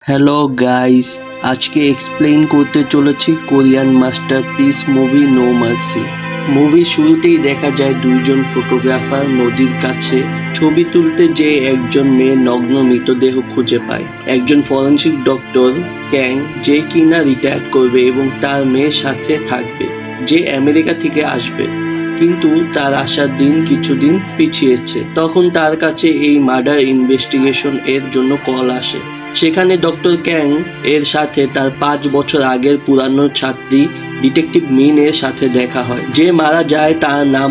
Hello guys, আজকে explain করতে চলেছি Korean masterpiece movie no mercy. মুভির শুরুতেই দেখা যায় দুইজন ফটোগ্রাফার নদীর কাছে ছবি তুলতে যে একজন মেয়ের নগ্ন মৃতদেহ খুঁজে পায়। একজন ফরেনসিক ডক্টর ক্যাং, যে কিনা রিটায়ার করবে এবং তার মেয়ের সাথে থাকবে, যে আমেরিকা থেকে আসবে, কিন্তু তার আসার দিন কিছুদিন পিছিয়েছে। তখন তার কাছে এই মার্ডার ইনভেস্টিগেশন এর জন্য কল আসে। সেখানে ডক্টর ক্যাং এর সাথে তার 5 বছর আগের পুরানো ছাত্রী ডিটেকটিভ মিন এর সাথে দেখা হয়। যে মারা যায় তার নাম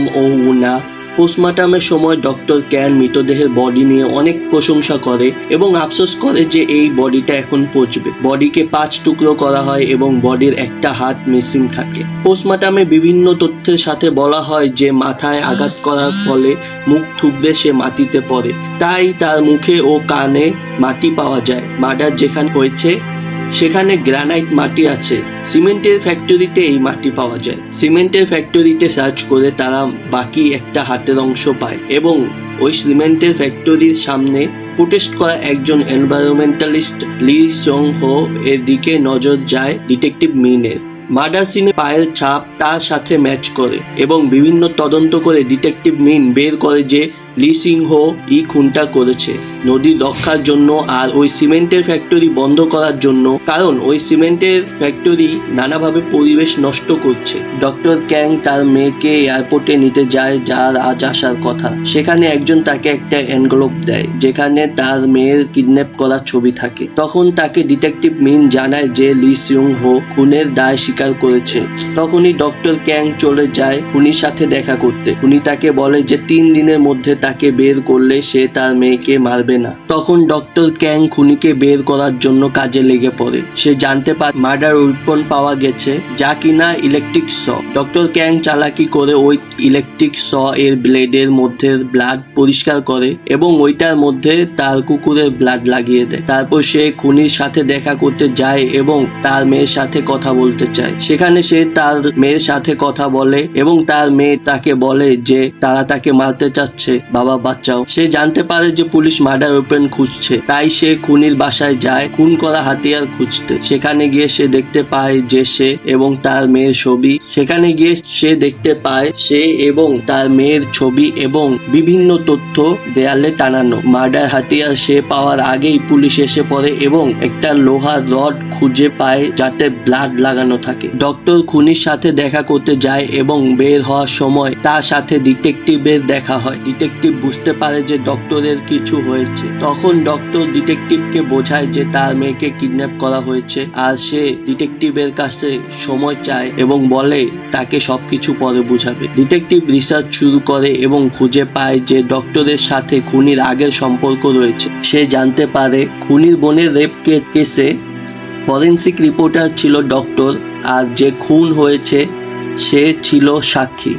উনা। পোস্টমর্টমের সময় ডক্টর ক্যান মৃতদেহের বডি নিয়ে অনেক প্রশংসা করে এবং আফসোস করে যে এই বডিটা এখন পচবে। বডিকে 5 টুকরো করা হয় এবং বডির একটা হাত মিসিং থাকে। পোস্টমর্টমে বিভিন্ন তথ্যের সাথে বলা হয় যে মাথায় আঘাত করার ফলে মুখ থুবড়ে সে মাটিতে পড়ে, তাই তার মুখে ও কানে মাটি পাওয়া যায়। মার্ডার যেখানে হয়েছে সেখানে গ্রানাইট মাটি আছে। সিমেন্টের ফ্যাক্টরিতে এই মাটি পাওয়া যায়। সিমেন্টের ফ্যাক্টরিতে সার্চ করে তারা বাকি একটা হাতের অংশ পায় এবং ওই সিমেন্টের ফ্যাক্টরির সামনে প্রোটেস্ট করা একজন এনভায়রনমেন্টালিস্ট লি সং হো এর দিকে নজর যায় ডিটেকটিভ মিনের। মার্ডার সিনে পায়ের ছাপ তার সাথে ম্যাচ করে এবং বিভিন্ন তদন্ত করে ডিটেকটিভ মিন বের করে যে লি সিং হো খুনটা করেছে নদী রক্ষার জন্য আর ওই সিমেন্টের ফ্যাক্টরি বন্ধ করার জন্য, কারণ ওই সিমেন্টের ফ্যাক্টরি নানাভাবে পরিবেশ নষ্ট করছে। ডক্টর ক্যাং তার মেয়েকে এয়ারপোর্টে নিতে যায়, যার আজ আসার কথা। সেখানে একজন তাকে একটা এনভেলপ দেয় যেখানে তার মেয়ের কিডন্যাপ করা ছবি থাকে। তখন তাকে ডিটেকটিভ মিন জানায় যে লি সিং হো খুনের দায় স্বীকার করেছে। তখনই ডক্টর ক্যাং চলে যায় খুনির সাথে দেখা করতে। খুনি তাকে বলে যে 3 দিনের মধ্যে তাকে বের করলে সে তার মেয়েকে মারবে না। তখন ডক্টর ক্যাং খুনিকে বের করার জন্য কাজে লেগে পড়ে। সে জানতে পারে মার্ডার ওয়েপন পাওয়া গেছে, যা কিনা ইলেকট্রিক স। ডক্টর ক্যাং চালাকি করে ওই ইলেকট্রিক স এর ব্লেডের মধ্যে ব্লাড পরিষ্কার করে এবং ওইটার মধ্যে তার কুকুরের ব্লাড লাগিয়ে দেয়। তারপর সে খুনির সাথে দেখা করতে যায় এবং তার মেয়ের সাথে কথা বলতে চায়। সেখানে সে তার মেয়ের সাথে কথা বলে এবং তার মেয়ে তাকে বলে যে তারা তাকে মারতে চাচ্ছে, বাবা বাঁচাও। সে জানতে পারে যে পুলিশ মার্ডার ওয়েপন খুঁজছে, তাই সে খুনির বাসায় যায় খুন করা হাতিয়ার খুঁজতে। সেখানে গিয়ে সে দেখতে পায় যে সে এবং তার মেয়ের ছবি। সেখানে গিয়ে সে দেখতে পায় সে এবং তার মেয়ের ছবি এবং বিভিন্ন তথ্য দেয়ালে টানানো। মার্ডার হাতিয়ার সে পাওয়ার আগেই পুলিশ এসে পড়ে এবং একটা লোহার রড খুঁজে পায় যাতে ব্লাড লাগানো থাকে। ডক্টর খুনির সাথে দেখা করতে যায় এবং বের হওয়ার সময় তার সাথে ডিটেকটিভের দেখা হয়। ডিটেকটিভ বুঝতে পারে যে ডক্টরের কিছু হয়েছে। তখন ডক্টর ডিটেকটিভকে বোঝায় যে তার মেয়েকে কিডন্যাপ করা হয়েছে আর সে ডিটেকটিভের কাছে সময় চায় এবং বলে তাকে সবকিছু পরে বুঝাবে। ডিটেকটিভ রিসার্চ শুরু করে এবং খুঁজে পায় যে ডক্টরের সাথে খুনির আগের সম্পর্ক রয়েছে। সে জানতে পারে খুনির বোনের রেপ কেসে ফরেন্সিক রিপোর্টার ছিল ডক্টর আর যে খুন হয়েছে সে ছিল সাক্ষী।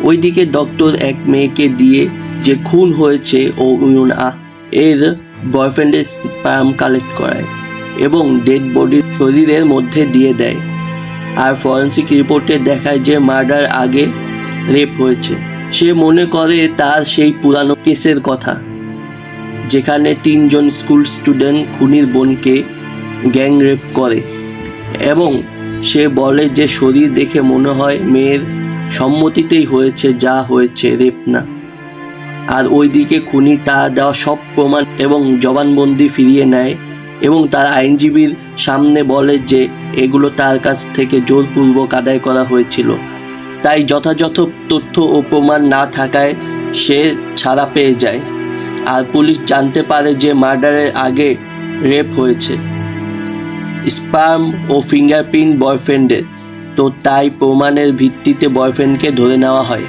ওইদিকে ডক্টর এক মেয়েকে দিয়ে যে খুন হয়েছে ও ইউনা এর বয়ফ্রেন্ডের স্পার্ম কালেক্ট করায় এবং ডেড বডি শরীরের মধ্যে দিয়ে দেয়। আর ফরেন্সিক রিপোর্টে দেখায় যে মার্ডার আগে রেপ হয়েছে। সে মনে করে তার সেই পুরানো কেসের কথা যেখানে 3 জন স্কুল স্টুডেন্ট খুনির বোনকে গ্যাং রেপ করে এবং সে বলে যে শরীর দেখে মনে হয় মেয়ের সম্মতিতেই হয়েছে, যা হয়েছে রেপ না। আর ওইদিকে খুনি তার দেওয়া সব প্রমাণ এবং জবানবন্দি ফিরিয়ে নেয় এবং তার আইনজীবীর সামনে বলে যে এগুলো তার কাছ থেকে জোরপূর্বক আদায় করা হয়েছিল, তাই যথাযথ তথ্য ও প্রমাণ না থাকায় সে ছাড়া পেয়ে যায়। আর পুলিশ জানতে পারে যে মার্ডারের আগে রেপ হয়েছে, স্পার্ম ও ফিঙ্গারপ্রিন্ট বয়ফ্রেন্ডের, তো তাই প্রমাণের ভিত্তিতে বয়ফ্রেন্ডকে ধরে নেওয়া হয়।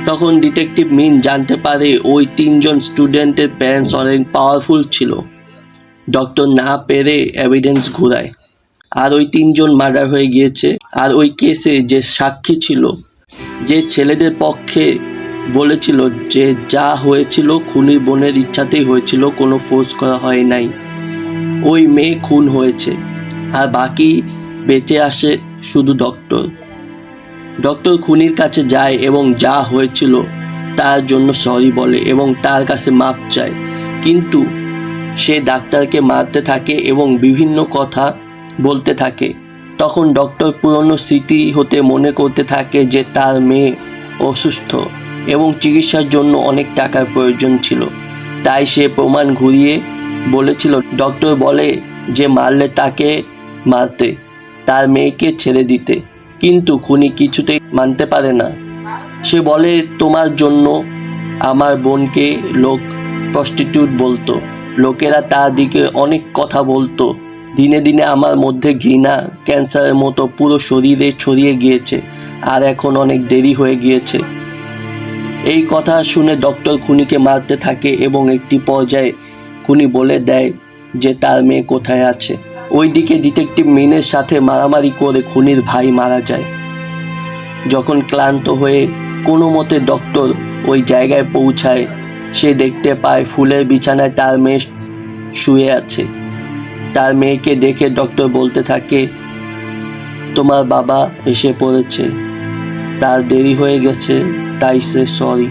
তখন ডিটেকটিভ মিন জানতে পারে ওই 3 জন স্টুডেন্টের প্যারেন্টস অনেক পাওয়ারফুল ছিল। ডক্টর না পেরে এভিডেন্স ঘুরায় আর ওই 3 জন মার্ডার হয়ে গিয়েছে। আর ওই কেসে যে সাক্ষী ছিল, যে ছেলেদের পক্ষে বলেছিল যে যা হয়েছিল খুনির বোনের ইচ্ছাতেই হয়েছিল, কোনো ফোর্স করা হয় নাই, ওই মেয়ে খুন হয়েছে। আর বাকি বেঁচে আসে শুধু ডক্টর। ডক্টর খুনির কাছে যায় এবং যা হয়েছিল তার জন্য সরি বলে এবং তার কাছে মাপ চায়, কিন্তু সে ডাক্তারকে মারতে থাকে এবং বিভিন্ন কথা বলতে থাকে। তখন ডক্টর পুরনো স্মৃতি হতে মনে করতে থাকে যে তার মেয়ে অসুস্থ এবং চিকিৎসার জন্য অনেক টাকার প্রয়োজন ছিল। তাই সে প্রমাণ ঘুরিয়ে বলেছিল। ডক্টর বলে যে মারলে তাকে মারতে, তার মেয়েকে ছেড়ে দিতে, কিন্তু খুনি কিছুতেই মানতে পারে না। সে বলে তোমার জন্য আমার বোনকে লোক প্রস্টিটিউট বলতো, লোকেরা তার দিকে অনেক কথা বলতো। দিনে দিনে আমার মধ্যে ঘৃণা ক্যান্সারের মতো পুরো শরীরে ছড়িয়ে গিয়েছে, আর এখন অনেক দেরি হয়ে গিয়েছে। এই কথা শুনে ডক্টর খুনিকে মারতে থাকে এবং একটি পর্যায়ে খুনি বলে দেয় যে তার মেয়ে কোথায় আছে। ওইদিকে ডিটেকটিভ মিনের সাথে মারামারি করে খুনির ভাই মারা যায়। যখন ক্লান্ত হয়ে কোনো মতে ডক্টর ওই জায়গায় পৌঁছায়, সে দেখতে পায় ফুলের বিছানায় তার মেয়ে শুয়ে আছে। তার মেয়েকে দেখে ডক্টর বলতে থাকে, তোমার বাবা এসে পড়েছে, তার দেরি হয়ে গেছে, তাই সে সরি,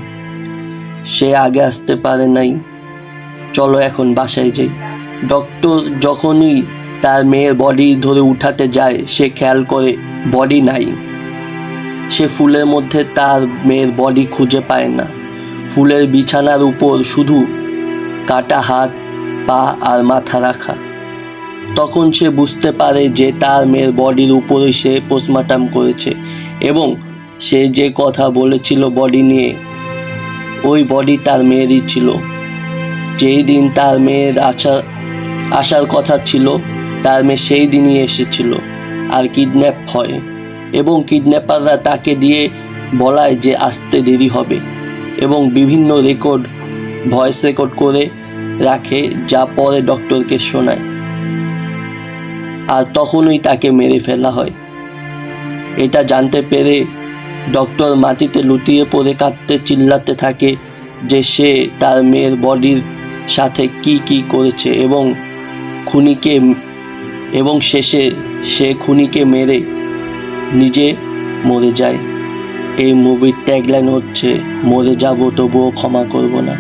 সে আগে আসতে পারে নাই, চলো এখন বাসায় যাই। ডক্টর যখনই তার মেয়ের বডি ধরে উঠাতে যায়, সে খেয়াল করে বডি নাই। সে ফুলের মধ্যে তার মেয়ের বডি খুঁজে পায় না। ফুলের বিছানার উপর শুধু কাটা হাত, পা আর মাথা রাখা। তখন সে বুঝতে পারে যে তার মেয়ের বডির উপরে সে পোস্টমর্টম করেছে এবং সে যে কথা বলেছিল বডি নিয়ে, ওই বডি তার মেয়েরই ছিল। যেই দিন তার মেয়ের আসার কথা ছিল, তার মেয়ে সেই দিনই এসেছিল আর কিডন্যাপ হয় এবং কিডন্যাপাররা তাকে দিয়ে বলায় যে আসতে দেরি হবে এবং বিভিন্ন ভয়েস রেকর্ড করে রাখে, যা পরে ডক্টরকে শোনায়। আর তখনই তাকে মেরে ফেলা হয়। এটা জানতে পেরে ডক্টর মাটিতে লুটিয়ে পড়ে কাঁদতে চিল্লাতে থাকে যে সে তার মেয়ের বডির সাথে কি করেছে এবং শেষে সে খুনিকে মেরে নিজে মরে যায়। এই মুভির ট্যাগলাইন হচ্ছে, মরে যাব তবুও ক্ষমা করব না।